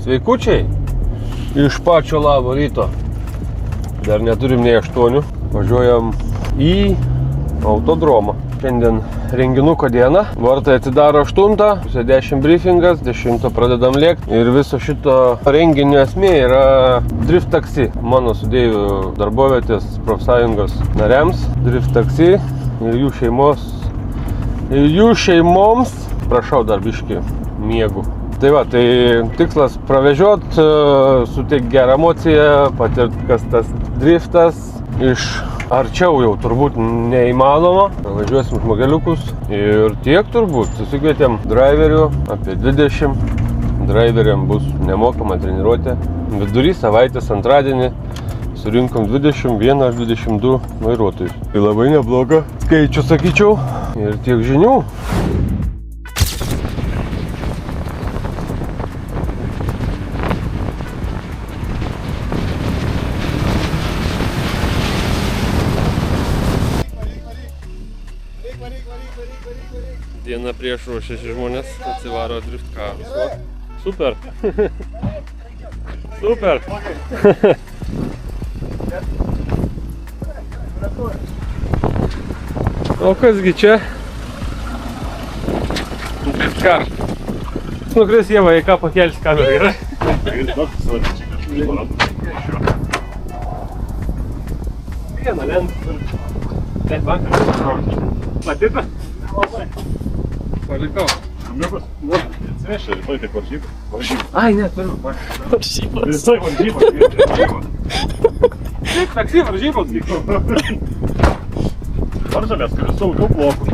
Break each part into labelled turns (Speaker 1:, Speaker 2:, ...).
Speaker 1: Sveikučiai, iš pačio labo ryto, dar neturim nei 8, važiuojam į autodromą. Šiandien renginuko diena, vartai atsidaro 8, 10 briefingas, 10 pradedam lėkti ir viso šito renginio esmė yra Drift Taxi, mano su Deiviu darbovietės profsąjungos nariams. Drift Taxi ir jų šeimoms, prašau dar biškį miegų. Tai va, tai tikslas pravežiot, suteikti gerą emociją, patirti, kas tas driftas. Iš arčiau jau turbūt neįmanoma. Važiuosim žmogeliukus ir tiek turbūt. Susikvietėm driverių, apie 20. Driveriam bus nemokama treniruotė. Vidury savaitės antradienį surinkom 21 ar 22 vairuotojus. Tai labai nebloga skaičių, sakyčiau. Ir tiek žinių. Diena prieš ruošiasi žmonės, atsivaro drift karus. Super. Super. O kasgi čia? Drift car. Nukris Ieva, į ką pakelsi kamerą, gerai? Vieną lentą. Taip, vakar. Patiko? Palikau. Žumiukus? Nu. Atsiveši, rytoj tik varžybos. Ai, ne, turiu. Varžybos. Visai varžybos. Taip, taksi varžybos vyko. Varžomės, kad saugiau blokų.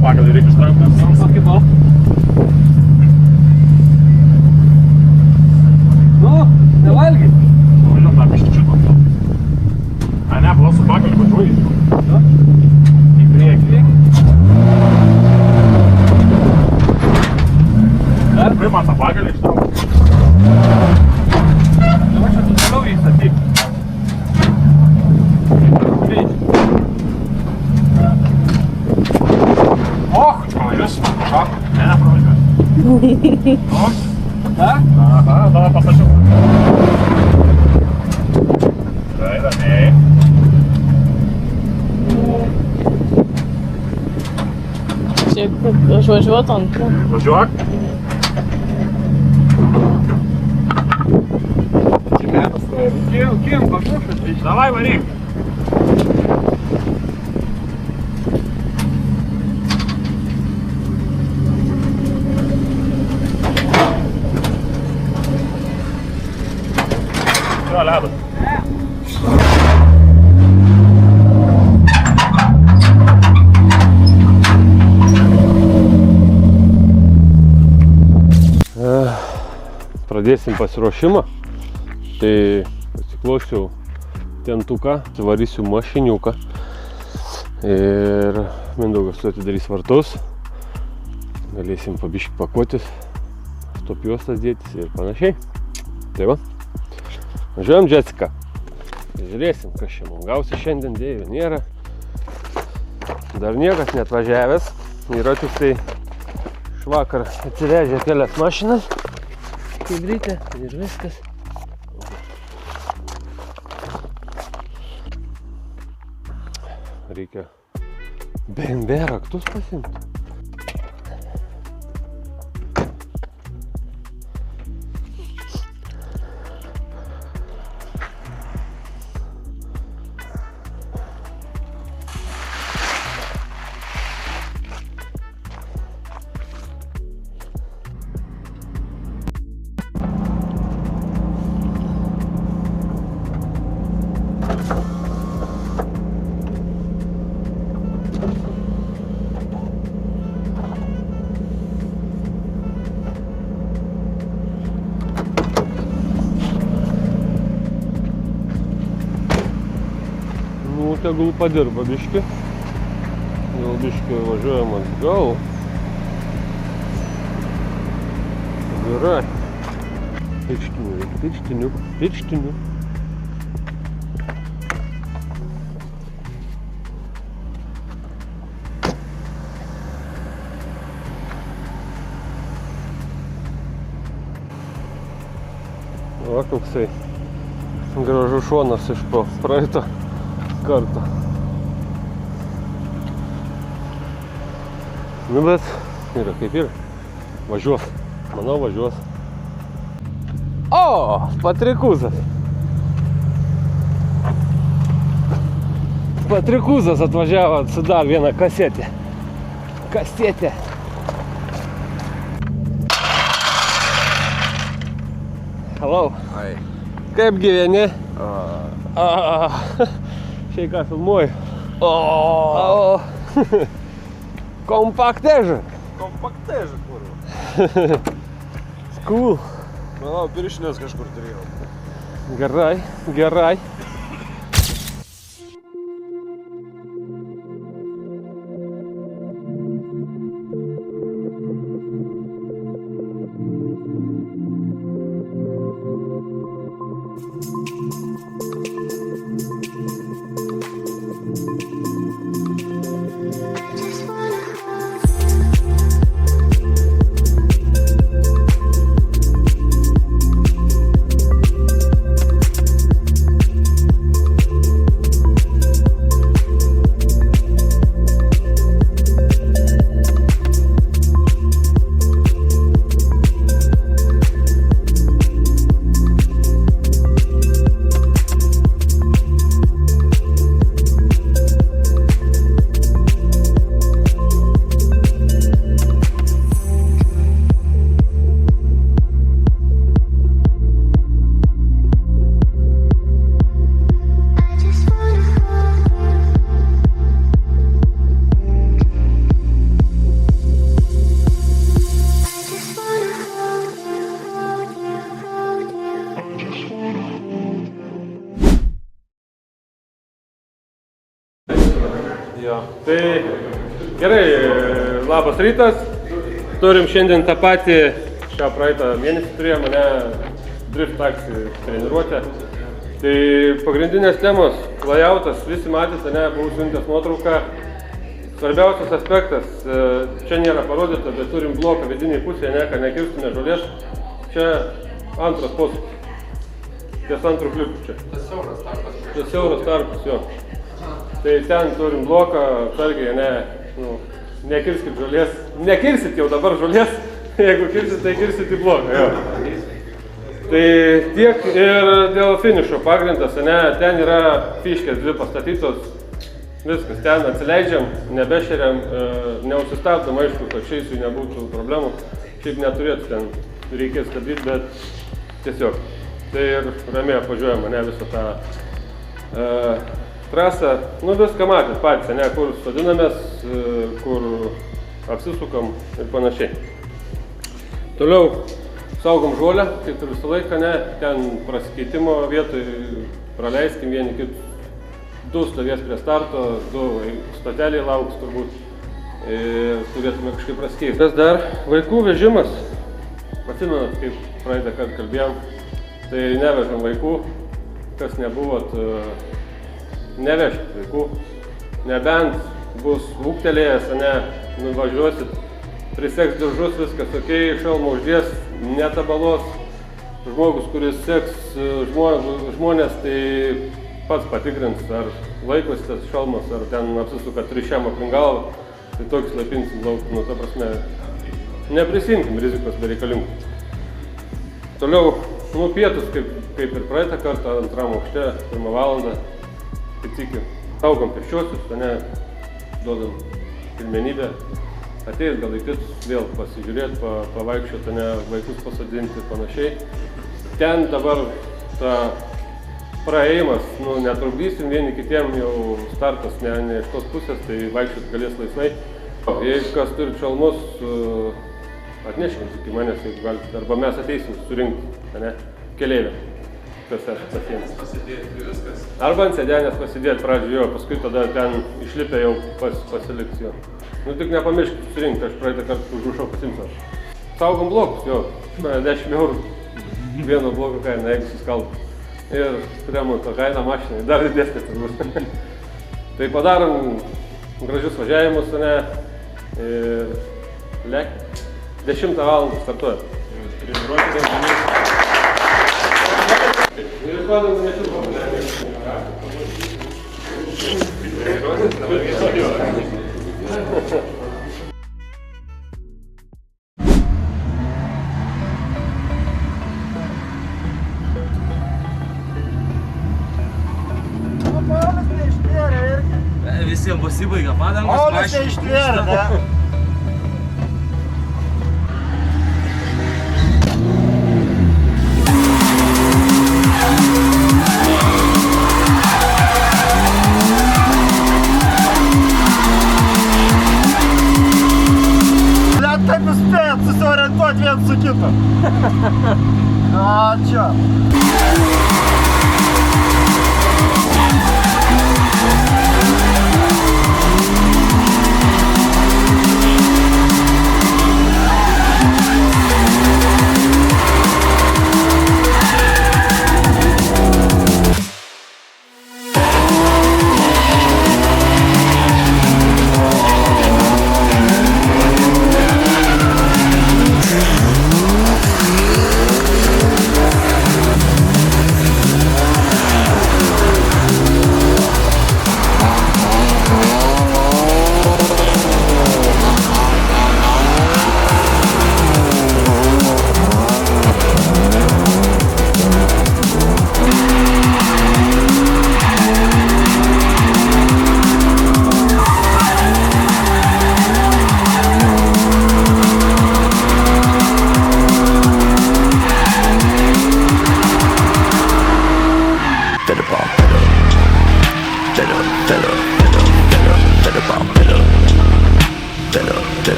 Speaker 2: Pagal reikia ištraukti samsą kitą.
Speaker 1: Nu, nevalgyk.
Speaker 2: Važiuom tą biškį šito. A ne, buvo su pagaliu važiuoji. Į priekį. Dar pirmą tą pagalį ištraukti.
Speaker 1: Dabar čia tu toliau įstatyk.
Speaker 2: Ne, nepravažiuoju.
Speaker 1: Da?
Speaker 2: Aha, davai pasačiau. Tai ramiai.
Speaker 3: Šiaip aš važiuotų ant.
Speaker 2: Važiuok.
Speaker 1: Kim, pašušas.
Speaker 2: Davai varyk. Yra ledas.
Speaker 1: Pradėsim pasiruošimą. Tai pasiklausiau tentuką, varysiu mašiniuką. Ir Mindaugas atidarys vartus. Galėsim pabiškį pakuotis, stop juostas dėtis ir panašiai. Tai va. Važiuojam, Jessica. Žiūrėsim, kas čia mums gausi šiandien, Deivio nėra. Dar niekas neatvažiavęs. Yra tik tai švakar atsivežė kelias mašinas. Kaibrytė ir viskas. Reikia BMW raktus pasimti. nu tegul padirba biškį. Gal biškį važiuojam atgal. Gerai. Pirštinių. Va koksai gražus šonas iš po praeito karto. Nu bet yra kaip ir. Važiuos. Manau važiuos. O! Patrikūzas. Patrikūzas atvažiavo su dar vieną kasetę. Hello.
Speaker 4: Ai.
Speaker 1: Kaip gyveni? Šiai ką filmuoji? Kompaktežą.
Speaker 4: Kompaktežą, kurva.
Speaker 1: Cool.
Speaker 4: Manau, pirštinės kažkur turėjau.
Speaker 1: Gerai. Jo. Tai gerai, labas rytas. Turim šiandien tą patį, šią praeitą mėnesį turėjome mane drift taxi treniruotę. Tai pagrindinės temos, layoutas, visi matėte, buvau siuntęs nuotrauką. Svarbiausias aspektas, čia nėra parodyta, bet turim bloką vidiniai pusėje, kad nekirstume žolės. Čia antras posūkis. Ties antrų kliukų čia. Tas siauras tarpas, jo. Tai ten turim bloką, atsargiai, nekirskit žolės. Nekirsit jau dabar žolės, jeigu kirsit, tai kirsit į bloką, jo. Tai tiek ir dėl finišo pagrindas, ten yra fiškės dvi pastatytos. Viskas, ten atsileidžiam, nebešeriam, neužsistabdom, aišku, kad šiaisui nebūtų problemų. Šiaip neturėtų ten, reikės stabdyti, bet tiesiog. Tai ir ramiai apvažiuojam, visą tą trasą. Nu, viską matėt patys, kur sodinamės, kur apsisukam ir panašiai. Toliau saugom žolę, kaip ir visą laiką, ten prasikeitimo vietoj praleiskim vieni kitus. Du stovės prie starto, du stoteliai lauks turbūt ir turėtume kažkaip prasikeisti. Kas dar? Vaikų vežimas. Atsimenat, kaip praeitą kartą kalbėjom, tai nevežam vaikų. Kas nebuvot, nevežkit vaikų. Nebent bus ūgtelėjęs, nuvažiuosit, priseks diržus, viskas ok, šalmą uždės, netabalos. Žmogus, kuris seks žmonės, tai pats patikrins, ar laikosi tas šalmas, ar ten apsisuka trišiam aplink galvą, tai tokius lapinsim lauk, ta prasme, neprisimkim rizikos bereikalingų. Toliau, pietus, kaip ir praeitą kartą, antram aukšte, 1 valandą, kaip tikiu, saugom pėsčiuosius, duodam pirmenybę, ateis gal į kitus, vėl pasižiūrėti, pavaikščioti, vaikus pasodinti ir panašiai. Ten dabar ta praėjimas, netrukdysim vieni kitiem, jau startas ne iš tos pusės, tai vaikščiot galės laisvai. Jeigu kas turit šalmus, atneškit iki manęs, jeigu galite, arba mes ateisim surinkti keleivę. Tikiuosi aš pasiimsiu. Pasidėti viskas. Arba ant sėdėnės pasidėti pradžioje, jo, paskui tada ten išlipę jau pasiliks jo. Nu tik nepamirškit susirinkti, aš praeitą kartą užušau pasimsiu. Saugom blokus, jo, 10 eurų. Vieno bloko kaina, jeigu suskalbų. Ir remonto kaina mašinai, dar didesnė turbūt. Tai padarom gražius važiavimus, ne? Ir lek. 10 valandą startuoja. Ir kodėl nesiūlom,
Speaker 5: Visiems pasibaigia padangos.
Speaker 6: Paulius neištvėrė, ne? Blet, kaip jūs spėjat susiorientuoti vien su kitu? Ačiū.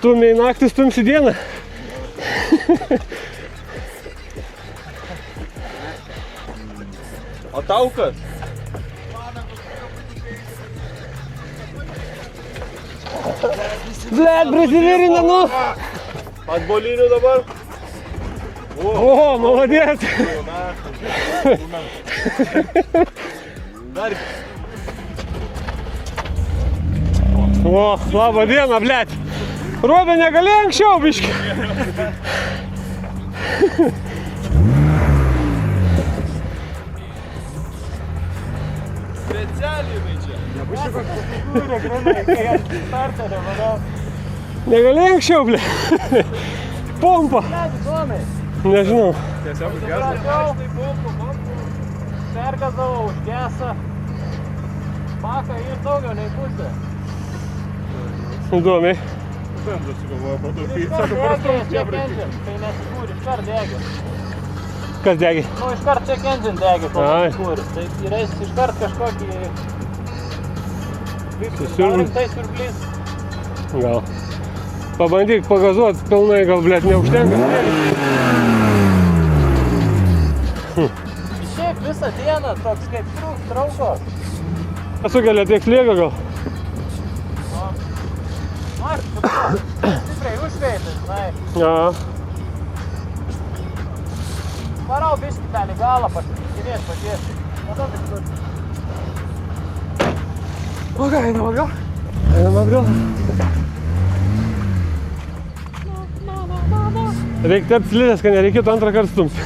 Speaker 1: Stumiai naktį, stumsi dieną.
Speaker 4: O tau kas?
Speaker 1: Blet, prasivirina, nu.
Speaker 4: Ant bolinių dabar?
Speaker 1: O, maladėt. O, labą dieną, blet. Robė, negalėjai anksčiau, biški.
Speaker 4: Specialiai čia.
Speaker 1: Negalėjai anksčiau, ble. Pompa. Nežinau.
Speaker 4: Tiesiog užgesai.
Speaker 6: Pergasavau už gesą. Paką ir daugiau nei pusę.
Speaker 1: Įdomiai.
Speaker 2: Bendras sugalvoja padaugyti.
Speaker 6: Iškart degė check engine, kai nesikūrė, iškart degė.
Speaker 1: Kas degi?
Speaker 6: Nu, iškart check engine degė, kol
Speaker 1: Ai.
Speaker 6: nesikūrė. Tai reis iškart kažkokį...
Speaker 1: Susiurbi.
Speaker 6: Rimtai siurblys.
Speaker 1: Gal. Pabandyk pagazuot pilnai, gal, blet, neužtenka.
Speaker 6: Šiaip visą dieną toks kaip trauko.
Speaker 1: Sukelia tiek slėgio, gal.
Speaker 6: Stipriai užveitis, žinai.
Speaker 1: Ja.
Speaker 6: Varau biškį ten į galą pasitikrinėt, pažiūrėti. Tada visur.
Speaker 1: O ką, einam atgal? Einam atgal. Reikia tepti slidės, kad nereikėtų antrą kartą stumti.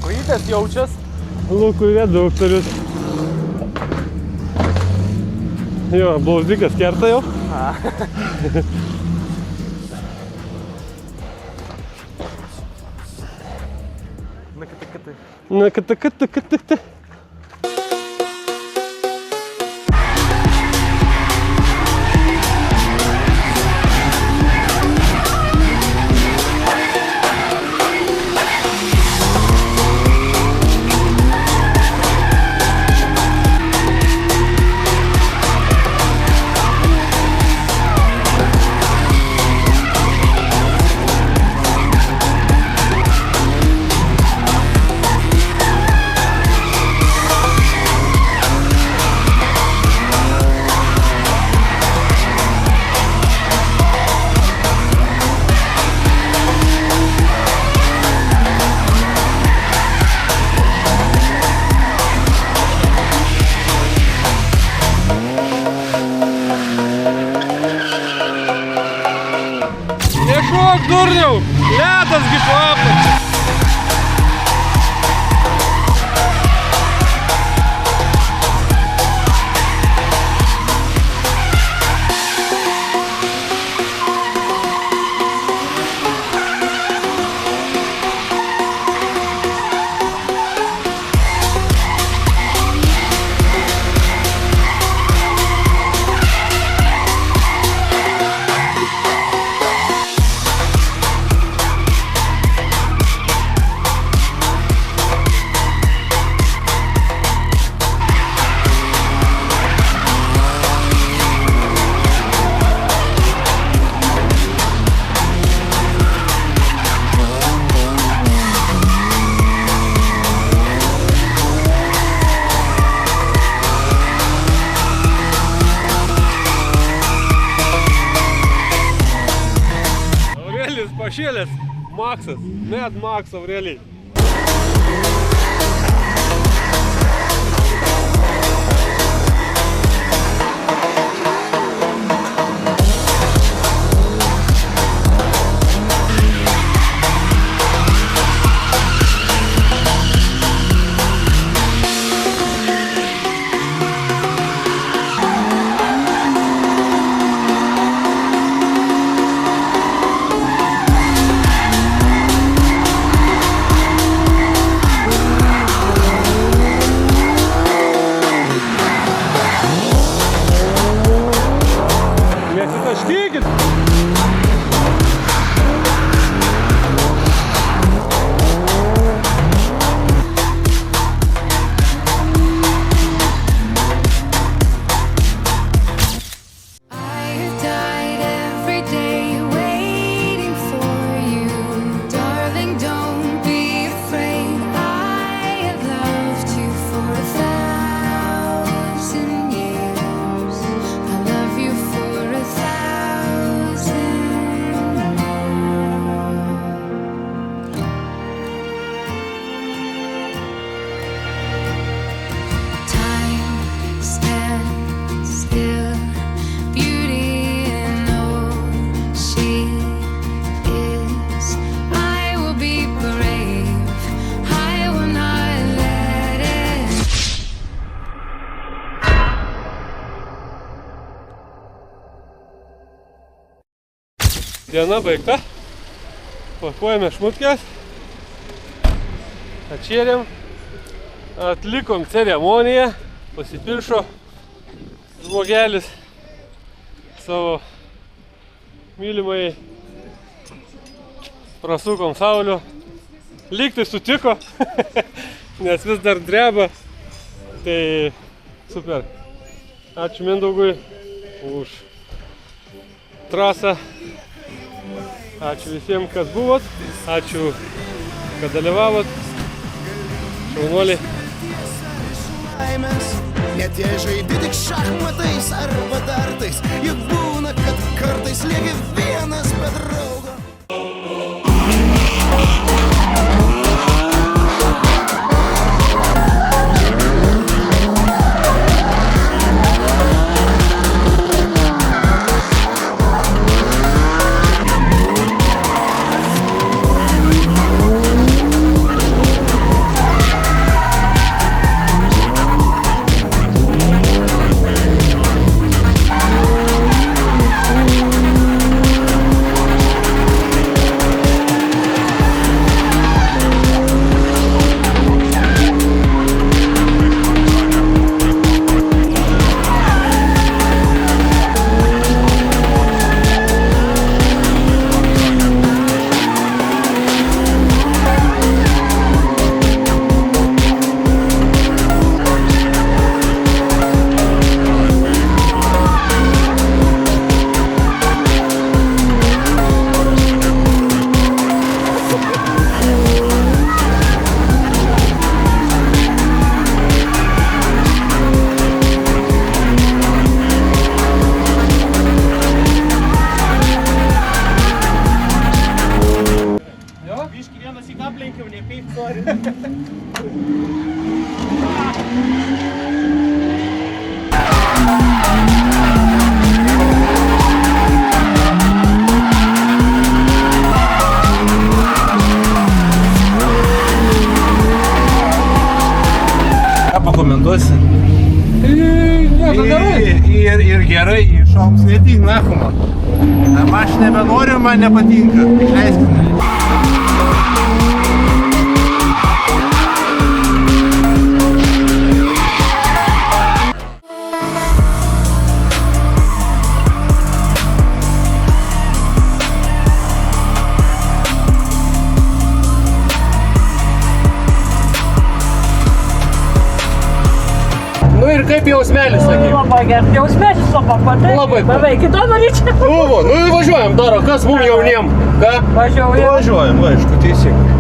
Speaker 6: Kojytės jaučias.
Speaker 1: Lukui reduktorius. Jo, blauzdikas kerta jau.
Speaker 6: Na, kitai.
Speaker 1: Na, kad. Nešok, durniau! Ledas gi po apačią! Pašėlės Maksas, net Maks Aurelijai. Diena baigta, pakuojame šmutkės, atšėrėm, atlikom ceremoniją, pasipiršo žmogelis savo mylimai, prasukom Saulio, lygtai sutiko, nes vis dar dreba, tai super. Ačiū Mindaugui už trasą. Ačiū visiems, kas buvot. Ačiū, kad dalyvavot. Šaunuoliai.
Speaker 7: Net jei žaidi tik šachmatais arba dartais, juk būna, kad kartais lieki vienas be draugo.
Speaker 2: Ir gerai, išauks netik, nakuma. Aš nebenoriu, man nepatinka. Leiskime.
Speaker 1: Nu ir kaip jausmelis, sakyk?
Speaker 3: Labai gerai. Jausmelis labai patinka.
Speaker 1: Labai.
Speaker 3: Beveik kito norėčiau.
Speaker 1: Nu važiuojam, Daro, kas mum jauniem? Ką?
Speaker 3: Važiuoju.
Speaker 1: Važiuojam, aišku, teisingai.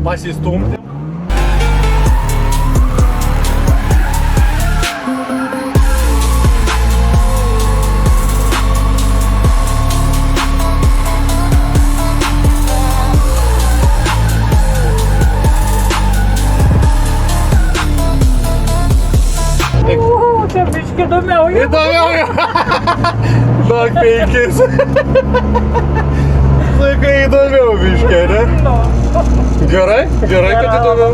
Speaker 2: Pasistumti.
Speaker 3: Čia biški įdomiau.
Speaker 1: Įdomiau jau. Daug peikis. Sakai, įdomiau biškė, ne? Gerai, kad įdomiau.